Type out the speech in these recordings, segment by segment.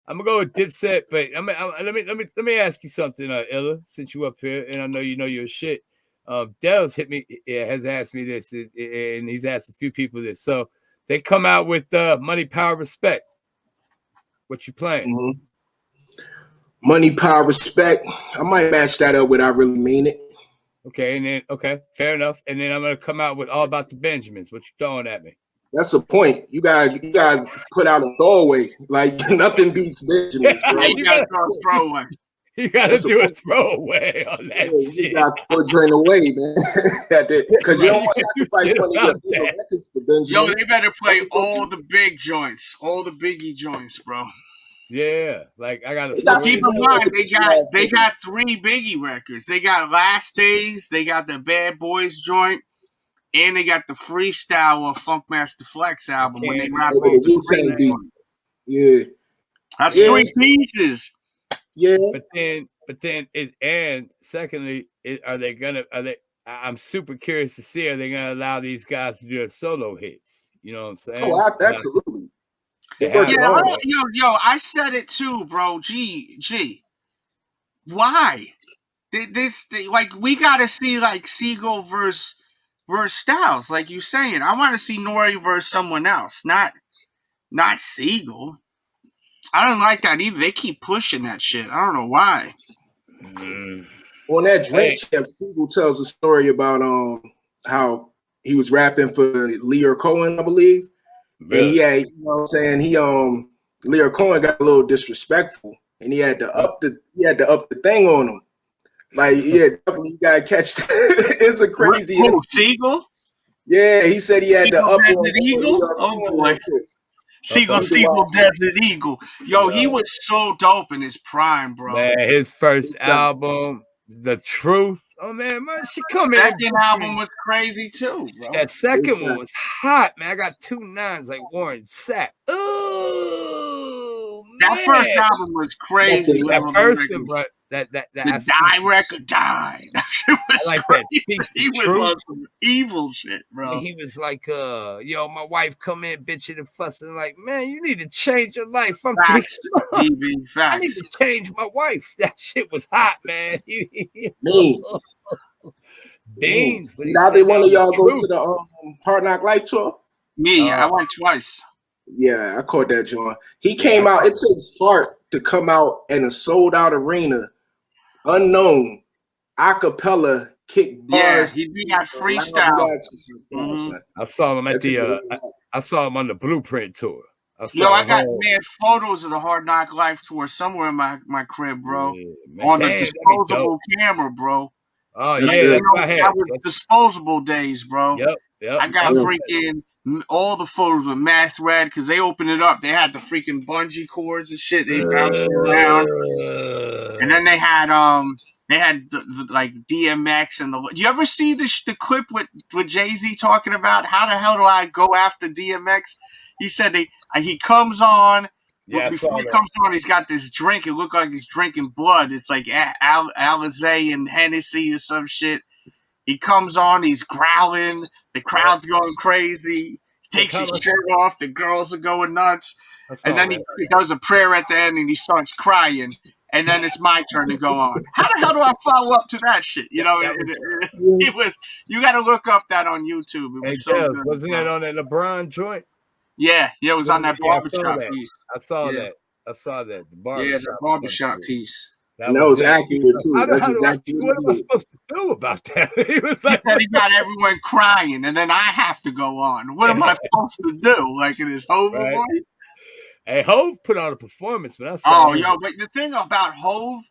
I'm gonna go with Dipset, but let me ask you something, Ella, since you up here, and I know you know your shit. Delz has asked me this, and he's asked a few people this. So they come out with Money, Power, Respect. What you playing? Mm-hmm. Money, Power, Respect. I might match that up with I Really Mean It. Okay, and then fair enough. And then I'm gonna come out with All About the Benjamins. What you throwing at me? That's the point. You gotta put out a throwaway. Like nothing beats Benjamins, bro. You gotta throw a throwaway. You gotta do a throwaway on that shit. You gotta throw a drain away, man. Because you don't want to sacrifice money for Benjamins. Yo, they better play all the big joints, all the biggie joints, bro. Yeah, like I gotta keep in mind they got 3 Biggie records. They got Last Days, they got the Bad Boys joint, and they got the Freestyle of Funkmaster Flex album when they rap over the joint. Yeah, that's 3 pieces. Yeah, but then and secondly, are they? I'm super curious to see, are they gonna allow these guys to do their solo hits? You know what I'm saying? Oh, absolutely. Yeah, yo, I said it too, bro. G. Why? Like, we gotta see like Siegel versus Styles, like you saying. I want to see Nori versus someone else, not Siegel. I don't like that either. They keep pushing that shit. I don't know why. On that Drink Champ, Siegel tells a story about how he was rapping for Lyor Cohen, I believe. And he had, you know what I'm saying, Lyor Cohen got a little disrespectful, and he had to up the thing on him. Like, yeah, definitely you gotta catch that. It's a crazy Siegel? Yeah, he said he had to up Desert Eagle? Oh boy. Siegel Desert Eagle. Yo, he was so dope in his prime, bro. Man, his first album, The Truth. Oh man, she come in. Second album was crazy too, bro. That second one was hot, man. I got 2 9s like Warren Sapp. Ooh, that first album was crazy. That first one, bro. The Die record died. I like that. He was on some evil shit, bro. And he was like, yo, my wife come in bitching and fussing, like, man, you need to change your life. Facts, DB, facts. I need to change my wife. That shit was hot, man. Beans. Now they want y'all go to the Hard Knock Life tour? Yeah, I went twice. Yeah, I caught that, John. He came out. It takes heart to come out in a sold out arena, unknown, acapella, kick bars. Yeah, he got freestyle. I saw him at I saw him on the Blueprint tour. I got photos of the Hard Knock Life tour somewhere in my crib, bro. Yeah, on the disposable camera, bro. Oh yeah, that was disposable days, bro. Yep. I got freaking all the photos with Math Red because they opened it up. They had the freaking bungee cords and shit. They bounced around, and then they had the like DMX and the. Do you ever see the clip with Jay-Z talking about how the hell do I go after DMX? He said he comes on. Yeah, before he comes on, he's got this drink. It looked like he's drinking blood. It's like Alizé and Hennessy or some shit. He comes on, he's growling. The crowd's going crazy. He takes his shirt off. The girls are going nuts. And then he does a prayer at the end, and he starts crying. And then it's my turn to go on. How the hell do I follow up to that shit? You know, it was. You got to look up that on YouTube. It was so good. Wasn't it on that LeBron joint? Yeah, it was on that barbershop piece. I saw that. The barbershop. The barbershop piece. That was accurate too. What am I supposed to do about that? He was like, he got everyone crying, and then I have to go on. What am I supposed to do? Like in his Hove voice? Hey, Hove put on a performance, but but the thing about Hove,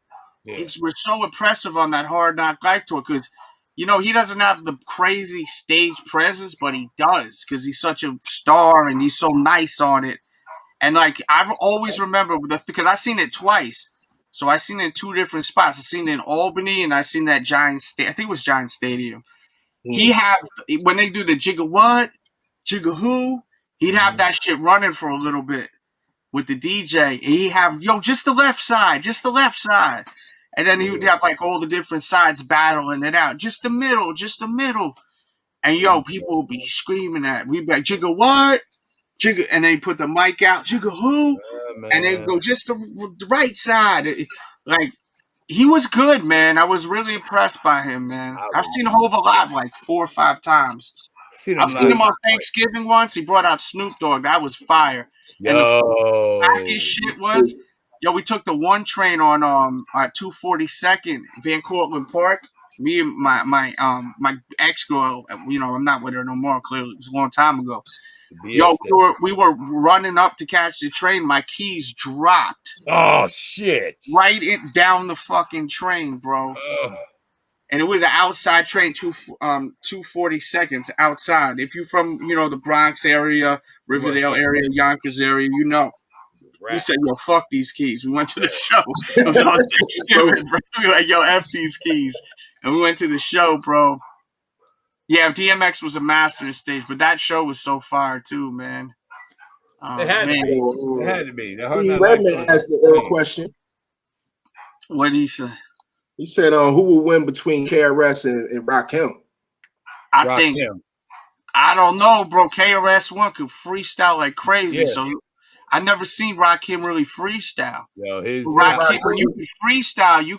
was so impressive on that Hard Knock Life tour because. You know, he doesn't have the crazy stage presence, but he does because he's such a star and he's so nice on it. And, like, I always remember, because I've seen it twice. So I've seen it in 2 different spots. I've seen it in Albany and I've seen that Giant Stadium. I think it was Giant Stadium. When they do the Jigga What, Jigga Who, he'd have that shit running for a little bit with the DJ. And he'd have, just the left side. And then he would have like all the different sides battling it out. Just the middle. And people would be screaming at. We'd be like, Jigga what? Jigga, and then he put the mic out. Jigga who? and they go just the right side. Like, he was good, man. I was really impressed by him, man. I've seen Hov live like 4 or 5 times. I've seen him on Thanksgiving once. He brought out Snoop Dogg. That was fire. And the wackest shit was, we took the 1 train on 242nd, Van Cortlandt Park. Me and my ex girl, I'm not with her no more. Clearly, it was a long time ago. We were running up to catch the train. My keys dropped. Oh shit! Right down the fucking train, bro. And it was an outside train, 240 seconds outside. If you're from, the Bronx area, Riverdale area, Yonkers area, we said, yo, fuck these keys. We went to the show. It was on Thanksgiving, bro. We were like, yo, F these keys. And we went to the show, bro. Yeah, DMX was a master of the stage, but that show was so fire too, man. It had to be. Redman asked the question. What did he say? He said, who will win between KRS and Rakim? I don't know, bro. KRS-One could freestyle like crazy, so I never seen Rakim really freestyle. Rakim, when you could freestyle, you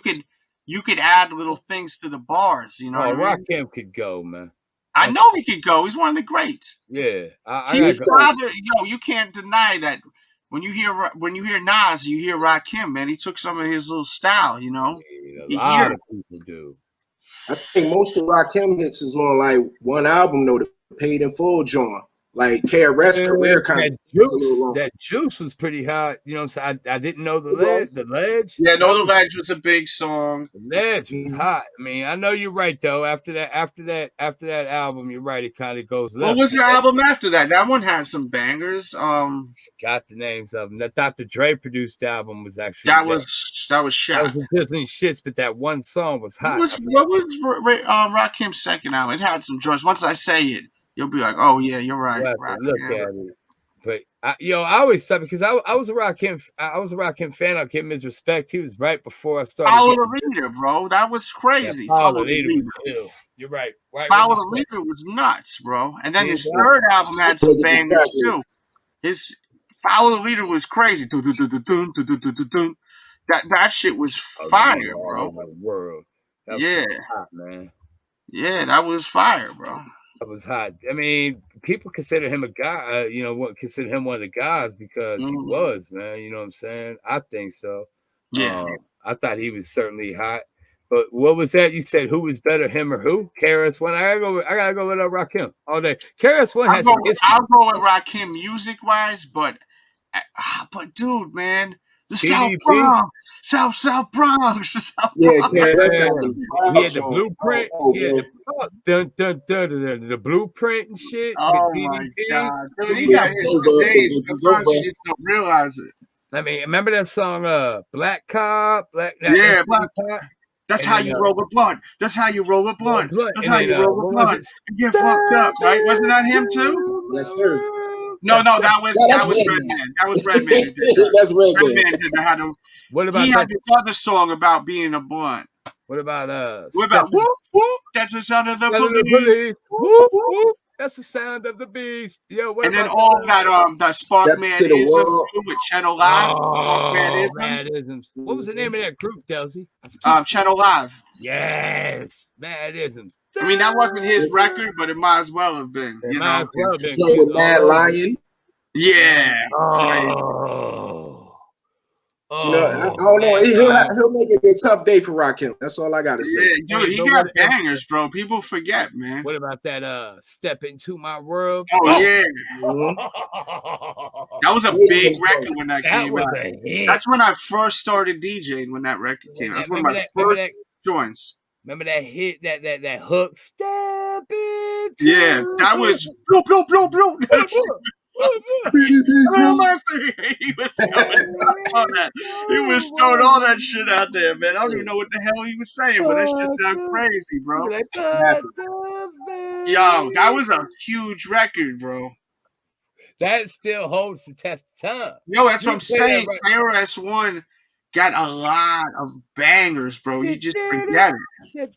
could add little things to the bars. You know, Rakim could go, man. I know he could go. He's one of the greats. Yeah, you can't deny that. When you hear Nas, you hear Rakim, man. He took some of his little style, you know. A lot of people do. I think most of Rakim hits is on like one album, though, the Paid in Full joint. Like KRS career kind of that juice was pretty hot. You know what I'm saying? I didn't know the ledge. Yeah, The Ledge was a big song. The Ledge was hot. I mean, I know you're right though. After that album, you're right. It kind of goes left. What was the album after that? That one had some bangers. Got the names of them. That Dr. Dre produced album was actually that was shot. That was Disney shits, but that one song was hot. What was Rakim's second album? It had some joints. Once I say it, you'll be like, "Oh yeah, you're right." Look at it. But I always thought, because I was a Rakim fan. I'll give him his respect. He was right before I started. Follow the Leader, bro. That was crazy. Yeah, Follow the Leader. You're right. Follow the Leader was nuts, bro. And then his third album had some bangers too. His Follow the Leader was crazy. That shit was fire, bro. World. That was hot, man. Yeah, that was fire, bro. That was hot. I mean, people consider him a guy, consider him one of the guys because he was, man. You know what I'm saying? I think so. Yeah. I thought he was certainly hot. But what was that? You said who was better, him or who? KRS-One. I gotta go with Rakim all day. KRS-One has some history. I'll go with Rakim music-wise, but dude, man. The South Bronx. South Bronx. He had the blueprint. The blueprint and shit. Oh my God. Dude, he got his days. Sometimes you just don't realize it. I mean, remember that song Black Cop? Black Cop. That's how you roll a blunt. That's how you roll a blunt. That's how you roll a blunt. You get fucked up, right? Wasn't that him too? Yes, sir. No, that was Redman. That was Redman. That's Redman. Redman didn't have to. What about he had this other song about being a blunt. What about whoop whoop? That's the sound of the police. Whoop whoop. That's the sound of the beast. Yo, and then all that Sparkman-ism too with Channel Live. Mad-isms. What was the name of that group, Delzy? Channel Live. Yes, Mad-isms. I mean, that wasn't his record, but it might as well have been. Mad Lion. Yeah. I don't know. He'll make it a tough day for Rakim. That's all I gotta say. Yeah, dude, he got bangers, bro. People forget, man. What about that Step Into My World? Oh yeah. That was a big record when that came out. That's when I first started DJing when that record came out. That's one of my first joints. Remember that hit, that hook? Step into. Yeah, that was bloop bloop bloop bloop. He was throwing all that shit out there, man. I don't even know what the hell he was saying, but that shit sound crazy, bro. Yo, that was a huge record, bro. That still holds the test of time. Yo, that's what I'm saying. KRS-One got a lot of bangers, bro. You just forget it.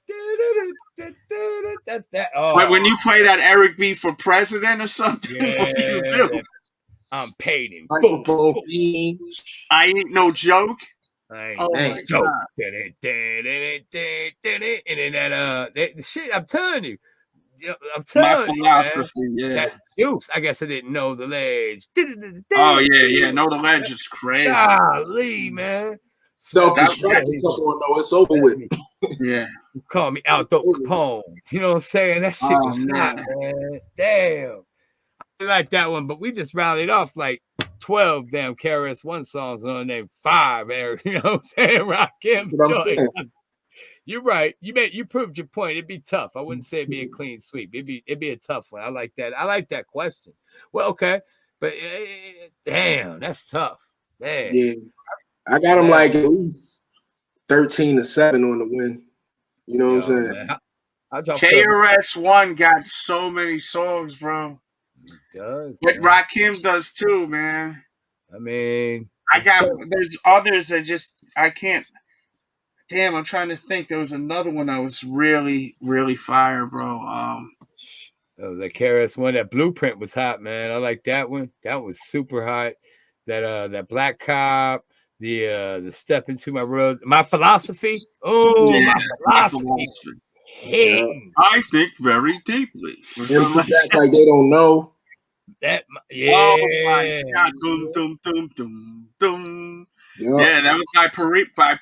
But when you play that Eric B for president or something, what do you do? I'm paid in full. full. I ain't no joke. Oh my God. And then that shit, I'm telling you. My philosophy, man, that juice. I guess I didn't know the ledge. Oh yeah. Know the ledge is crazy. Golly, man. It's over with. Yeah. Call me Aldo Capone. You know what I'm saying? That shit was hot, man. Damn. I like that one, but we just rallied off like 12 damn KRS-One songs on there, 5, Eric. You know what I'm saying? Rakim. You're right. You proved your point. It'd be tough. I wouldn't say it'd be a clean sweep. It'd be a tough one. I like that. I like that question. Well, okay, but damn, that's tough. Damn. Yeah, I got him like at least 13-7 on the win. You know what I'm saying? KRS-One got so many songs, bro. He does. But Rakim does too, man. I mean, there's others that just I can't. Damn, I'm trying to think. There was another one that was really, really fire, bro. The KRS-One, that Blueprint was hot, man. I like that one. That was super hot. That Black Cop, the Step Into My World, My Philosophy. Oh, yeah, my philosophy. Yeah. I think very deeply. Like they don't know. That Oh my God. Dum, dum, dum, dum, dum. Yeah, that was by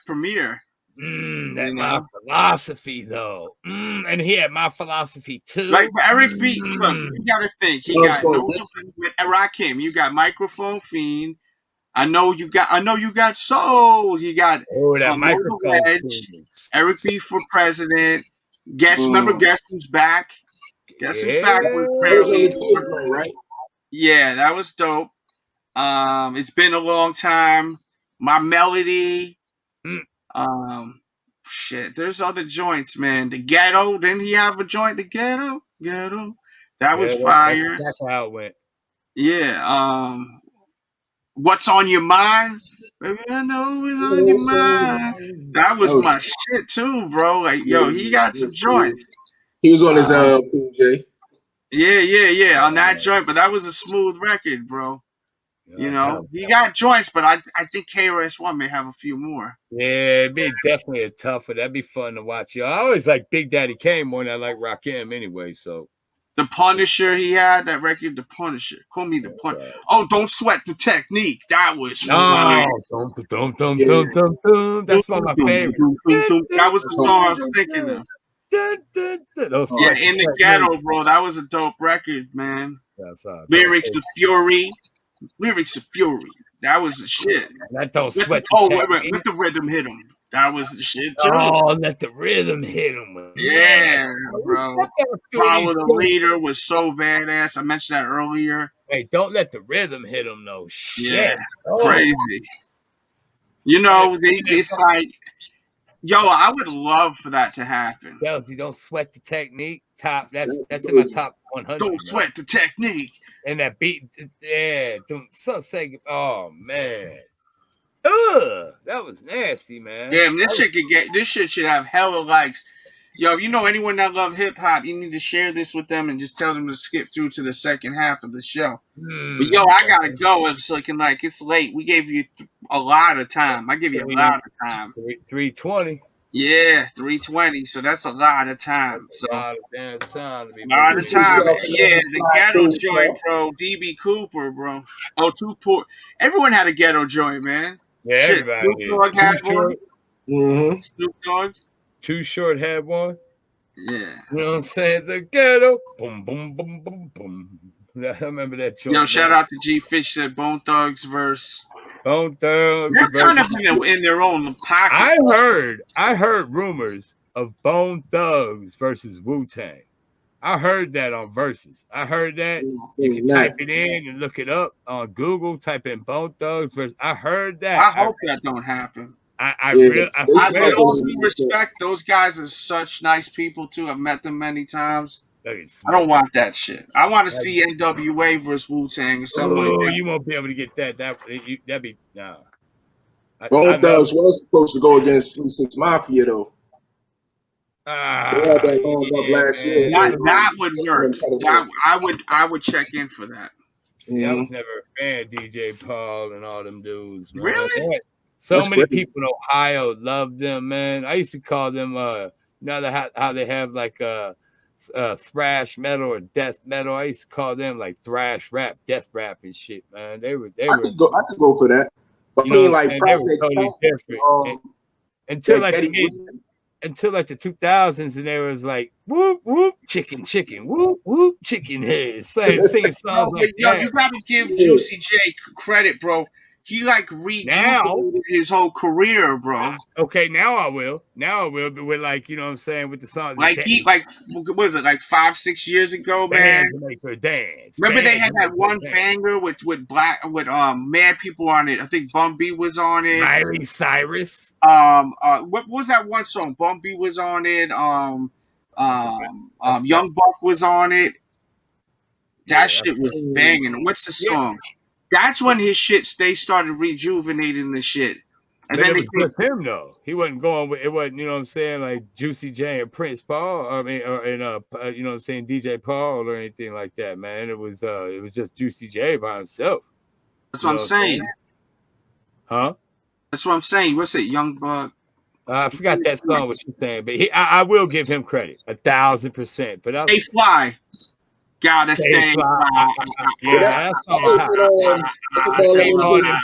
Premier. My Philosophy, though. And he had My Philosophy, too. Like Eric B. Look, you got to think. He got with Rakim. You got Microphone Fiend. I know you got Soul. You got that Microphone Fiend. Eric B. for President. Remember Guess Who's Back? Guess Who's Back was right? Yeah, that was dope. It's been a long time. My Melody. Shit. There's other joints, man. The Ghetto. Didn't he have a joint? The Ghetto. That was fire. That's how it went. Yeah. What's on Your Mind? Baby, I know what's on your mind. That was my shit too, bro. Like, yo, he got some joints. He was on his PJ. Yeah, on that joint, but that was a smooth record, bro. You know, he got joints, but I think KRS-One may have a few more. Yeah, it'd be definitely a tough one. That'd be fun to watch. I always like Big Daddy Kane more than I like Rakim anyway. So The Punisher, he had that record, The Punisher. Call me The Punisher. Oh, Don't Sweat the Technique. That was fire. That's one of my favorites. That was the song I was thinking of. Yeah, In the Ghetto, bro. That was a dope record, man. Lyrics of Fury. That was the shit. That Don't Sweat. Let the rhythm hit him. That was the shit too. Oh, let the rhythm hit him. Yeah, bro. Follow the Leader was so badass. I mentioned that earlier. Hey, don't let the rhythm hit him though. Shit. Yeah, crazy. You know, it's like, yo, I would love for that to happen. Delz, you Don't Sweat the Technique. That's in my top 100. Don't sweat the technique. And that beat, yeah. Oh man. Ugh, that was nasty, man. Damn, this shit should have hella likes. Yo, if you know anyone that love hip hop, you need to share this with them and just tell them to skip through to the second half of the show. But yo, I gotta go. It's looking like it's late. We gave you a lot of time. I give you a lot of time. 3:20. Yeah, 3:20. So that's a lot of time. So a lot of damn time. A lot of time. Yeah, the ghetto joint, bro. DB Cooper, bro. Oh, everyone had a ghetto joint, man. Yeah, everybody. Snoop Dogg had one. Mm-hmm. Snoop Dogg. Too Short had one. Yeah. You know what I'm saying? The ghetto. Boom, boom, boom, boom, boom. I remember that joint. Yo, shout out to G Fish said Bone Thugs verse. Bone Thugs. They're kind of in their own pocket. I heard rumors of Bone Thugs versus Wu-Tang. I heard that on Verzuz. I heard that. You can type it in and look it up on Google. Type in Bone Thugs versus. I heard that. I hope that don't happen. I with all due respect, those guys are such nice people too. I've met them many times. I don't want that shit. I want to see NWA versus Wu-Tang or something like that. You won't be able to get that. That'd be no. Bone Thugs was supposed to go against 36 Mafia though. That would work. I would check in for that. See, I was never. fan DJ Paul and all them dudes, man. Really? So That's many crazy. people in Ohio love them, man. I used to call them how they have like thrash metal or death metal. I used to call them like thrash rap, death rap and shit, man. They were I could go for that. But you I know mean, what I'm like saying? They were Project totally Pat, different. Until like Eddie until like the 2000s, and there was like whoop whoop chicken whoop whoop chicken head singing songs like Yo, that. you gotta give Juicy J credit, bro. He like rejuvenated his whole career, bro. Okay, now I will. But with like, you know what I'm saying, with the songs. Like what was it, like 5-6 years ago, man? To make her dance. Remember they had that one banger with mad people on it. I think Bun B was on it. Miley Cyrus. What was that one song? Bun B was on it. Young Buck was on it. That shit was banging. What's the song? That's when his they started rejuvenating the shit. And but then it was just him though. He wasn't going with it. Wasn't, you know what I'm saying, like Juicy J and Prince Paul. I mean, you know what I'm saying, DJ Paul or anything like that, man. It was just Juicy J by himself. That's what I'm saying. Huh? That's what I'm saying. What's it, Young Buck? I forgot that song. What you're saying, but I will give him credit 1,000%. But Stay fly. Gotta stay fly. Yeah, that's all.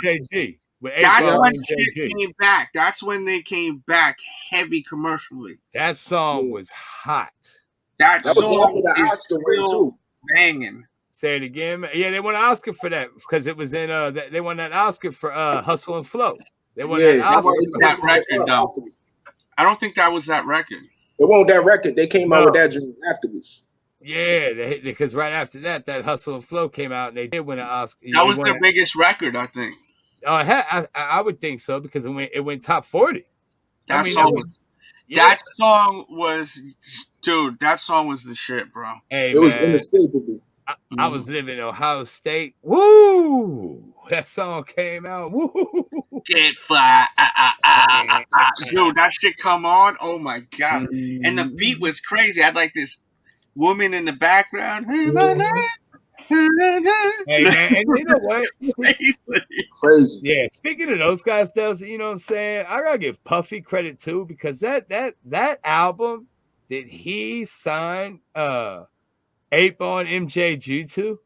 MJG. That's when shit came back. That's when they came back heavy commercially. That song was hot. That song is still banging. Say it again, man. Yeah, they won an Oscar for that because it was in they won that Oscar for Hustle and Flow. They won that Oscar for that record, though. I don't think that was that record. It wasn't that record. They came out with that dream afterwards. Yeah, because right after that Hustle and Flow came out, and they did win an Oscar. That was their biggest record, I think. I would think so because it went top 40. That song was the shit, bro. Hey, it was inescapable. I was living in Ohio State. Woo! That song came out. Woo! Get fly. Dude, that shit come on. Oh my god! And the beat was crazy. I had like this woman in the background. Hey, man, and you know what? Crazy. Yeah, speaking of those guys, Delz, you know what I'm saying? I gotta give Puffy credit too, because that album, did he sign 8-Ball and MJG to?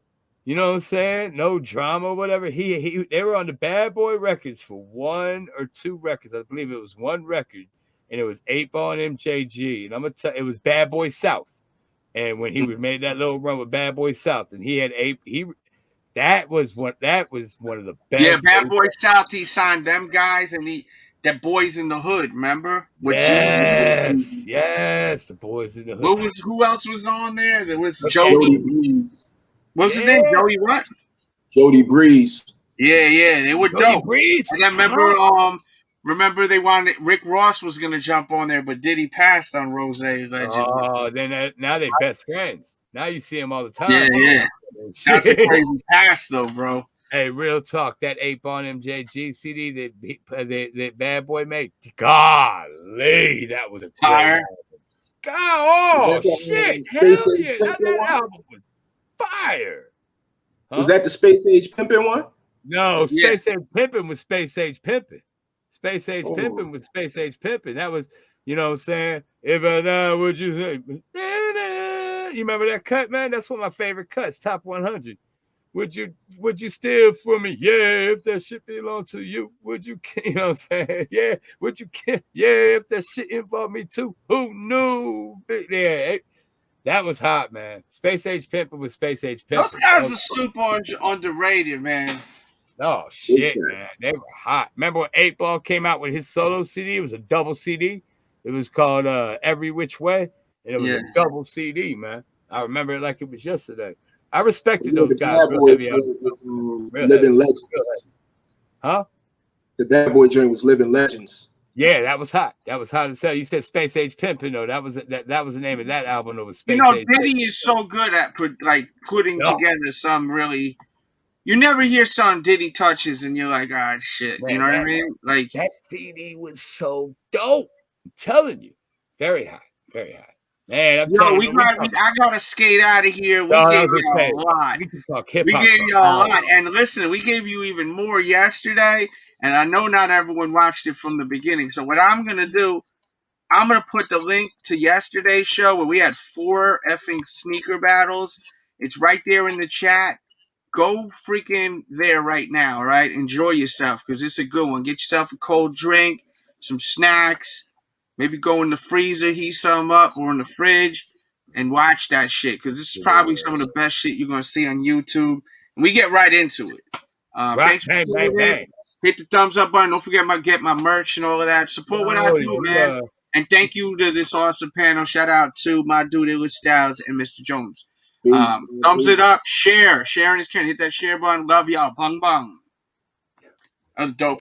You know what I'm saying? No Drama, whatever. They were on the Bad Boy Records for 1 or 2 records. I believe it was 1 record, and it was 8-Ball and MJG. And I'm gonna tell it was Bad Boy South. And when he made that little run with Bad Boy South, and he had that was one of the best. Yeah, Bad Boy South, he signed them guys, and that Boys in the Hood, remember? Yes, the Boys in the Hood. Who else was on there? There was Jody. What was his name? Jody what? Jody Breeze. Yeah, they were dope. Breeze. And then remember they wanted Rick Ross was gonna jump on there, but Diddy passed on Rose Legend. Oh, then now they best friends. Now you see him all the time. Yeah. That's a crazy pass though, bro. Hey, real talk. That 8-Ball MJG CD that Bad Boy made. Golly, that was a fire. Shit! Hell yeah! That album was fire. Huh? Was that the Space Age Pimpin' one? No, Space Age Pimpin' was Space Age Pimpin'. Space Age Pimpin' was Space Age Pimpin'. That was, you know what I'm saying? If I die, would you say? You remember that cut, man? That's one of my favorite cuts, top 100. Would you steal from me? Yeah, if that shit belong to you, would you? You know what I'm saying? Yeah, would you? Yeah, if that shit involved me too. Who knew? Yeah, that was hot, man. Space Age Pimpin' was Space Age Pimpin'. Those guys are super underrated, man. Oh shit, man, they were hot. Remember when 8-Ball came out with his solo CD? It was a double CD. It was called Every Which Way, and it was a double CD, man. I remember it like it was yesterday. I respected those guys real heavy. Living Legends. Huh? The Bad Boy joint was Living Legends. Yeah, that was hot. That was hot as hell. You said Space Age Pimpin', though. That was the name of that album. It was Space Age. Diddy is so good at putting together some really. You never hear some Diddy touches, and you're like, ah, shit. Man, you know what I mean? Like that CD was so dope. I'm telling you, very hot, very hot. Man, I'm Yo, telling you, I gotta skate out of here. We gave y'all a lot. We can talk hip We hop. gave y'all a lot. And listen, we gave you even more yesterday. And I know not everyone watched it from the beginning. So what I'm gonna do, I'm gonna put the link to yesterday's show where we had 4 effing sneaker battles. It's right there in the chat. Go freaking there right now, all right? Enjoy yourself because it's a good one. Get yourself a cold drink, some snacks, maybe go in the freezer, heat some up, or in the fridge, and watch that shit because this is probably some of the best shit you're gonna see on YouTube. And we get right into it. Thanks for tuning in. Hit the thumbs up button. Don't forget get my merch and all of that. Support what I do, man. And thank you to this awesome panel. Shout out to my dude, Illich Styles, and Mr. Jones. Thumbs it up, share. Sharing is can. Hit that share button. Love y'all. Bung bung. That was dope.